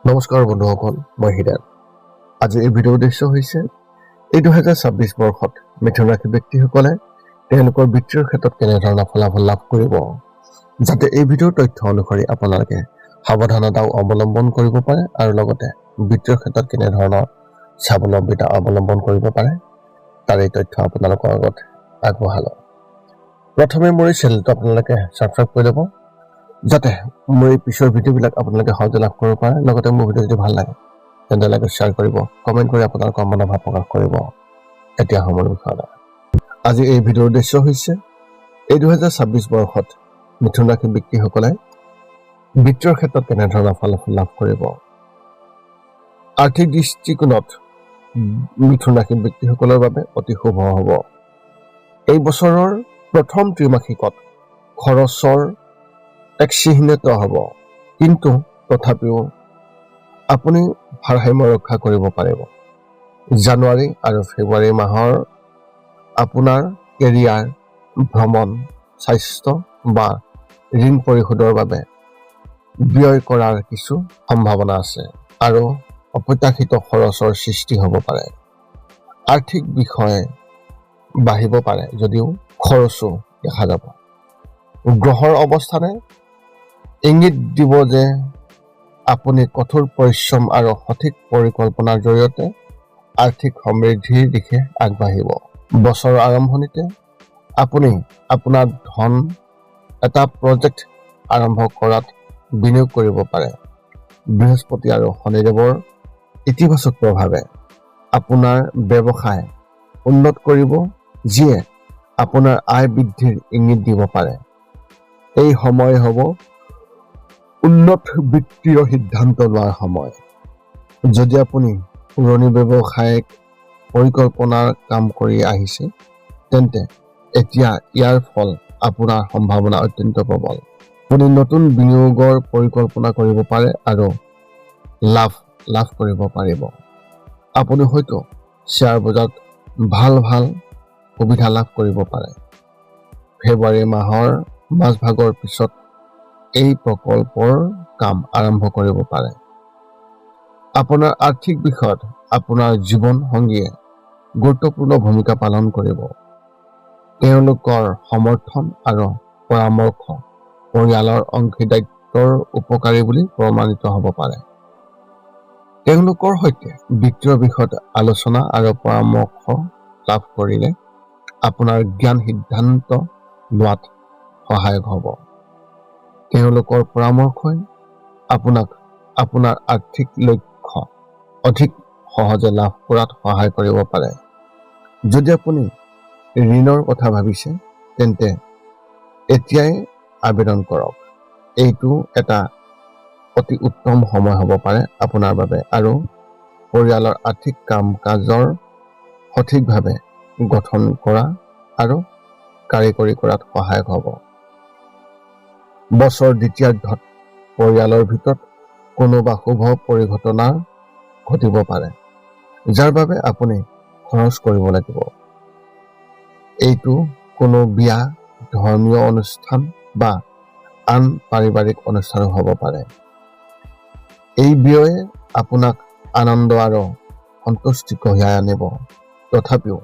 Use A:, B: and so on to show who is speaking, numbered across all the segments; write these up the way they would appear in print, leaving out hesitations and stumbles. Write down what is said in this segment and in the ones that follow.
A: নমস্কাৰ বন্ধুসকল, মই হীৰাত। আজি এই ভিডিঅ' উদ্দেশ্য হৈছে এই 2026 বৰ্ষত মিথুন ৰাশি ব্যক্তিসকলে তেওঁলোকৰ বিত্তীয় ক্ষেত্ৰত কেনেধৰণৰ ফলাফল লাভ কৰিব, যাতে এই ভিডিঅ'ৰ তথ্য অনুসৰি আপোনালোকে সাৱধানতাও অৱলম্বন কৰিব পাৰে আৰু লগতে বিত্তীয় ক্ষেত্ৰত কেনেধৰণৰ স্বাৱলম্বিতা অৱলম্বন কৰিব পাৰে তাৰ এই তথ্য আপোনালোকৰ আগত আগবঢ়ালোঁ। প্ৰথমে মোৰ এই চেনেলটো আপোনালোকে ছাবস্ক্ৰাইব কৰি ল'ব, যাতে মোৰ এই পিছৰ ভিডিঅ'বিলাক আপোনালোকে সহজে লাভ কৰিব পাৰে। লগতে মোৰ ভিডিঅ' যদি ভাল লাগে তেন্তে লাইক শ্বেয়াৰ কৰিব, কমেণ্ট কৰি আপোনালোকৰ মনোভাৱ প্ৰকাশ কৰিব। এতিয়া সময়ৰ বিষয়লৈ। আজি এই ভিডিঅ'ৰ উদ্দেশ্য হৈছে এই 2026 বৰ্ষত মিথুন ৰাশি ব্যক্তিসকলে বিত্তীয় ক্ষেত্ৰত কেনেধৰণৰ ফলাফল লাভ কৰিব। আৰ্থিক দৃষ্টিকোণত মিথুন ৰাশি ব্যক্তিসকলৰ বাবে অতি শুভ হ'ব। এই বছৰৰ প্ৰথম ত্ৰিমাসিকত খৰচৰ এক চিহ্নিত হ'ব, কিন্তু তথাপিও আপুনি ভাৰসাম্য ৰক্ষা কৰিব পাৰিব। জানুৱাৰী আৰু ফেব্ৰুৱাৰী মাহৰ আপোনাৰ কেৰিয়াৰ, ভ্ৰমণ, স্বাস্থ্য বা ঋণ পৰিশোধৰ বাবে ব্যয় কৰাৰ কিছু সম্ভাৱনা আছে আৰু অপ্ৰত্যাশিত খৰচৰ সৃষ্টি হ'ব পাৰে। আৰ্থিক বিষয়ে বাঢ়িব পাৰে যদিও খৰচো দেখা যাব। গ্ৰহৰ অৱস্থানে ইংগিত দিব যে আপুনি কঠোৰ পৰিশ্ৰম আৰু সঠিক পৰিকল্পনাৰ জৰিয়তে আৰ্থিক সমৃদ্ধিৰ দিশে আগবাঢ়িব। বছৰৰ আৰম্ভণিতে আপুনি আপোনাৰ ধন এটা প্ৰজেক্ট আৰম্ভ কৰাত বিনিয়োগ কৰিব পাৰে। বৃহস্পতি আৰু শনিদেৱৰ ইতিবাচক প্ৰভাৱে আপোনাৰ ব্যৱসায় উন্নত কৰিব, যিয়ে আপোনাৰ আয় বৃদ্ধিৰ ইংগিত দিব পাৰে। এই সময় হ'ব উন্নত বিত্তীয় সিদ্ধান্ত লোৱাৰ সময়। যদি আপুনি পুৰণি ব্যৱসায়িক পৰিকল্পনাৰ কাম কৰি আহিছে, তেন্তে এতিয়া ইয়াৰ ফল আপোনাৰ সম্ভাৱনা অত্যন্ত প্ৰবল। আপুনি নতুন বিনিয়োগৰ পৰিকল্পনা কৰিব পাৰে আৰু লাভ কৰিব পাৰিব। আপুনি হয়তো শ্বেয়াৰ বজাৰত ভাল সুবিধা লাভ কৰিব পাৰে। ফেব্ৰুৱাৰী মাহৰ মাজভাগৰ পিছত এই প্ৰকল্পৰ কাম আৰম্ভ কৰিব পাৰে। আপোনাৰ আৰ্থিক বিষয়ত আপোনাৰ জীৱন সংগীয়ে গুৰুত্বপূৰ্ণ ভূমিকা পালন কৰিব। তেওঁলোকৰ সমৰ্থন আৰু পৰামৰ্শ পৰিয়ালৰ অংশীদাৰিত্বৰ উপকাৰী বুলি প্ৰমাণিত হ'ব পাৰে। তেওঁলোকৰ সৈতে বিত্তীয় বিষয়ত আলোচনা আৰু পৰামৰ্শ লাভ কৰিলে আপোনাৰ জ্ঞান সিদ্ধান্ত লোৱাত সহায়ক হ'ব। তেওঁলোকৰ পৰামৰ্শই আপোনাক আপোনাৰ আৰ্থিক লক্ষ্য অধিক সহজে লাভ কৰাত সহায় কৰিব পাৰে। যদি আপুনি ঋণৰ কথা ভাবিছে, তেন্তে এতিয়াই আবেদন কৰক। এইটো এটা অতি উত্তম সময় হ'ব পাৰে আপোনাৰ বাবে আৰু পৰিয়ালৰ আৰ্থিক কাম-কাজৰ সঠিকভাৱে গঠন কৰা আৰু কাৰিকৰী কৰাত সহায়ক হ'ব। বছৰ দ্বিতীয়াৰ্ধত পৰিয়ালৰ ভিতৰত কোনোবা শুভ পৰিঘটনা ঘটিব পাৰে, যাৰ বাবে আপুনি খৰচ কৰিব লাগিব। এইটো কোনো বিয়া, ধৰ্মীয় অনুষ্ঠান বা আন পাৰিবাৰিক অনুষ্ঠানো হ'ব পাৰে। এই ব্যয়ে আপোনাক আনন্দ আৰু সন্তুষ্টি কঢ়িয়াই আনিব। তথাপিও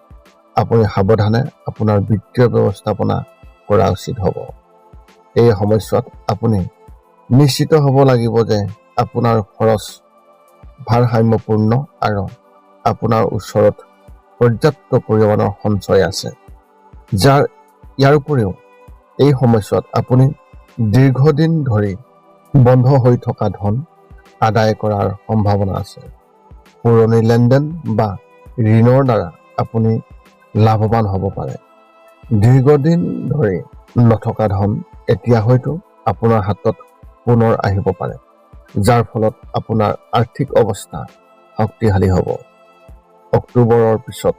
A: আপুনি সাৱধানে আপোনাৰ বিত্তীয় ব্যৱস্থাপনা কৰা উচিত হ'ব। এই সময়ছোৱাত আপুনি নিশ্চিত হ'ব লাগিব যে আপোনাৰ খৰচ ভাৰসাম্যপূৰ্ণ আৰু আপোনাৰ ওচৰত পৰ্যাপ্ত পৰিমাণৰ সঞ্চয় আছে। ইয়াৰ উপৰিও এই সময়ছোৱাত আপুনি দীৰ্ঘদিন ধৰি বন্ধ হৈ থকা ধন আদায় কৰাৰ সম্ভাৱনা আছে। পুৰণি লেনদেন বা ঋণৰ দ্বাৰা আপুনি লাভৱান হ'ব পাৰে। দীৰ্ঘদিন ধৰি নথকা ধন এতিয়া হয়তো আপোনাৰ হাতত পুনৰ আহিব পাৰে, যাৰ ফলত আপোনাৰ আৰ্থিক অৱস্থা শক্তিশালী হ'ব। অক্টোবৰৰ পিছত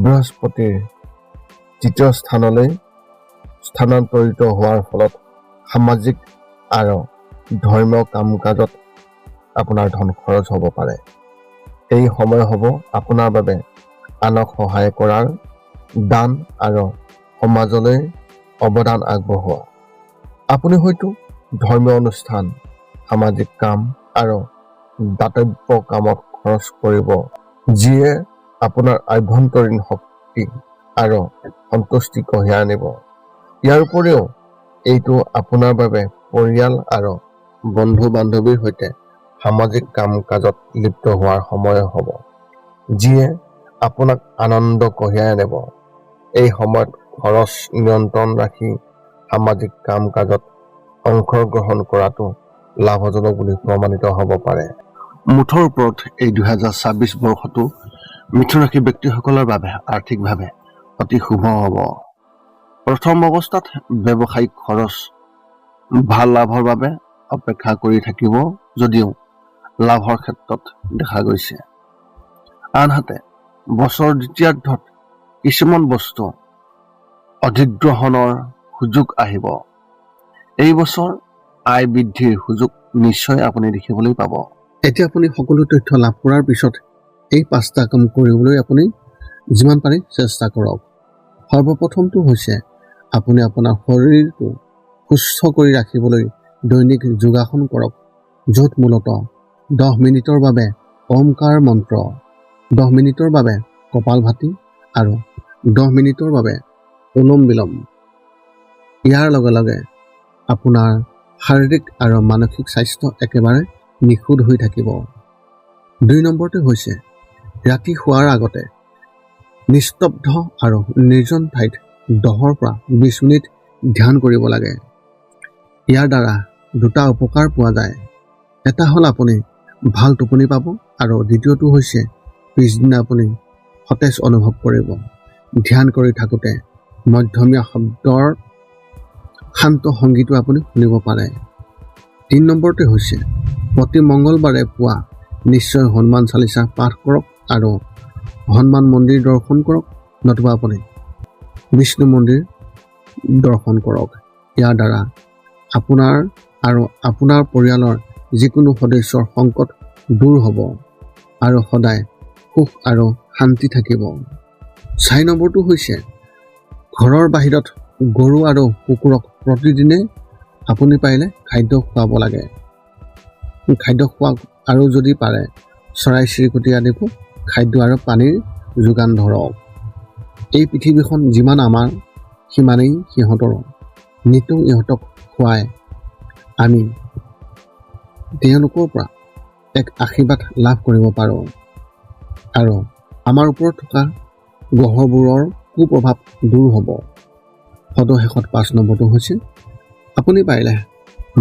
A: বৃহস্পতিৰ তৃতীয় স্থানলৈ স্থানান্তৰিত হোৱাৰ ফলত সামাজিক আৰু ধৰ্মীয় কাম-কাজত আপোনাৰ ধন খৰচ হ'ব পাৰে। এই সময় হ'ব আপোনাৰ বাবে আনক সহায় কৰাৰ, দান আৰু সমাজলৈ অৱদান আগবঢ়োৱা। আপুনি হয়তো ধৰ্মীয় অনুষ্ঠান, সামাজিক কাম আৰু দাতব্য কামত খৰচ কৰিব, যিয়ে আপোনাৰ আভ্যন্তৰীণ শক্তি আৰু সন্তুষ্টি কঢ়িয়াই আনিব। ইয়াৰ উপৰিও এইটো আপোনাৰ বাবে পৰিয়াল আৰু বন্ধু-বান্ধৱীৰ সৈতে সামাজিক কাম-কাজত লিপ্ত হোৱাৰ সময় হ'ব, যিয়ে আপোনাক আনন্দ কঢ়িয়াই আনিব। এই সময়ত খৰচ নিয়ন্ত্ৰণ ৰাখি সামাজিক কাম-কাজত অংশগ্ৰহণ কৰাটো লাভজনক বুলি প্ৰমাণিত হ'ব পাৰে। মুঠৰ ওপৰত এই 2026 বৰ্ষটো মিথুন ৰাশি ব্যক্তিসকলৰ বাবে আৰ্থিকভাৱে অতি শুভ হ'ব। প্ৰথম অৱস্থাত ব্যৱসায়িক খৰচ ভাল লাভৰ বাবে অপেক্ষা কৰি থাকিব যদিও লাভৰ ক্ষেত্ৰত দেখা গৈছে। আনহাতে বছৰৰ দ্বিতীয়াৰ্ধত কিছুমান বস্তু অধিগ্ৰহণৰ সুযোগ আহিব। এই বছৰ আয় বৃদ্ধিৰ সুযোগ নিশ্চয় আপুনি দেখিবলৈ পাব। এতিয়া আপুনি সকলো তথ্য লাভ কৰাৰ পিছত এই 5টা কাম কৰিবলৈ আপুনি যিমান পাৰি চেষ্টা কৰক। সৰ্বপ্ৰথমটো হৈছে আপুনি আপোনাৰ শৰীৰটো সুস্থ কৰি ৰাখিবলৈ দৈনিক যোগাসন কৰক, য'ত মূলতঃ 10 মিনিটৰ বাবে ওমকাৰ মন্ত্ৰ, 10 মিনিটৰ বাবে কপালভাতি আৰু 10 মিনিটৰ বাবে অনুলোম বিলোম। ইয়াৰ লগে লগে আপোনাৰ শাৰীৰিক আৰু মানসিক স্বাস্থ্য একেবাৰে নিখুঁত হৈ থাকিব। 2 নম্বৰটো হৈছে ৰাতি শোৱাৰ আগতে নিস্তব্ধ আৰু নিৰ্জন ঠাইত 10 পৰা 20 মিনিট ধ্যান কৰিব লাগে। ইয়াৰ দ্বাৰা 2টা উপকাৰ পোৱা যায়। এটা হ'ল আপুনি ভাল টোপনি পাব আৰু দ্বিতীয়টো হৈছে পিছদিনা আপুনি সতেজ অনুভৱ কৰিব। ধ্যান কৰি থাকোঁতে মধ্যমীয়া শব্দৰ শান্ত সংগীতো আপুনি শুনিব পাৰে। 3 নম্বৰটো হৈছে প্ৰতি মংগলবাৰে পুৱা নিশ্চয় হনুমান চালিচা পাঠ কৰক আৰু হনুমান মন্দিৰ দৰ্শন কৰক, নতুবা আপুনি বিষ্ণু মন্দিৰ দৰ্শন কৰক। ইয়াৰ দ্বাৰা আপোনাৰ আৰু আপোনাৰ পৰিয়ালৰ যিকোনো সদস্যৰ সংকট দূৰ হ'ব আৰু সদায় সুখ আৰু শান্তি থাকিব। 4 নম্বৰটো হৈছে ঘৰৰ বাহিৰত গৰু আৰু কুকুৰক প্ৰতিদিনে আপুনি পাৰিলে খাদ্য খুৱাব লাগে। খাদ্য খোৱাওক আৰু যদি পাৰে চৰাই-চিৰিকটি আদিকো খাদ্য আৰু পানীৰ যোগান ধৰক। এই পৃথিৱীখন যিমান আমাৰ সিমানেই সিহঁতৰো। নিতৌ ইহঁতক খুৱাই আমি তেওঁলোকৰ পৰা এক আশীৰ্বাদ লাভ কৰিব পাৰোঁ আৰু আমাৰ ওপৰত থকা গ্ৰহবোৰৰ কুপ্ৰভাৱ দূৰ হ'ব। সদশেষত 5 নম্বৰটো হৈছে আপুনি পাৰিলে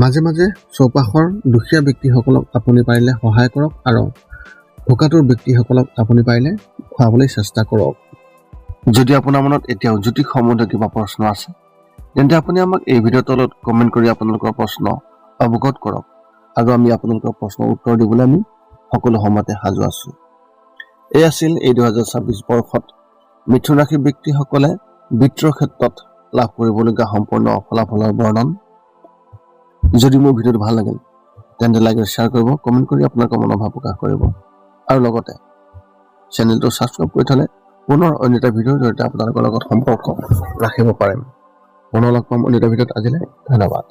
A: মাজে মাজে চৌপাশৰ দুখীয়া ব্যক্তিসকলক আপুনি পাৰিলে সহায় কৰক আৰু ভোকাতুৰ ব্যক্তিসকলক আপুনি পাৰিলে খুৱাবলৈ চেষ্টা কৰক। যদি আপোনাৰ মনত এতিয়াও জ্যোতিষ সম্বন্ধীয় কিবা প্ৰশ্ন আছে তেন্তে আপুনি আমাক এই ভিডিঅ'ৰ তলত কমেণ্ট কৰি আপোনালোকৰ প্ৰশ্ন অৱগত কৰক আৰু আমি আপোনালোকৰ প্ৰশ্নৰ উত্তৰ দিবলৈ আমি সকলো সময়তে সাজু আছো। এই আছিল এই 2026 বৰ্ষত মিথুন ৰাশিৰ ব্যক্তিসকলে বিত্তৰ ক্ষেত্ৰত লাভ কৰিবলগীয়া সম্পূৰ্ণ ফলাফলৰ বৰ্ণন। যদি মোৰ ভিডিঅ'টো ভাল লাগিল তেন্তে লাইক আৰু শ্বেয়াৰ কৰিব, কমেণ্ট কৰি আপোনালোকৰ মনোভাৱ প্ৰকাশ কৰিব আৰু লগতে চেনেলটো ছাবস্ক্ৰাইব কৰি থ'লে পুনৰ অন্য এটা ভিডিঅ'ৰ জৰিয়তে আপোনালোকৰ লগত সম্পৰ্ক ৰাখিব পাৰিম। পুনৰ লগ পাম অন্য এটা ভিডিঅ'ত। আজিলৈ ধন্যবাদ।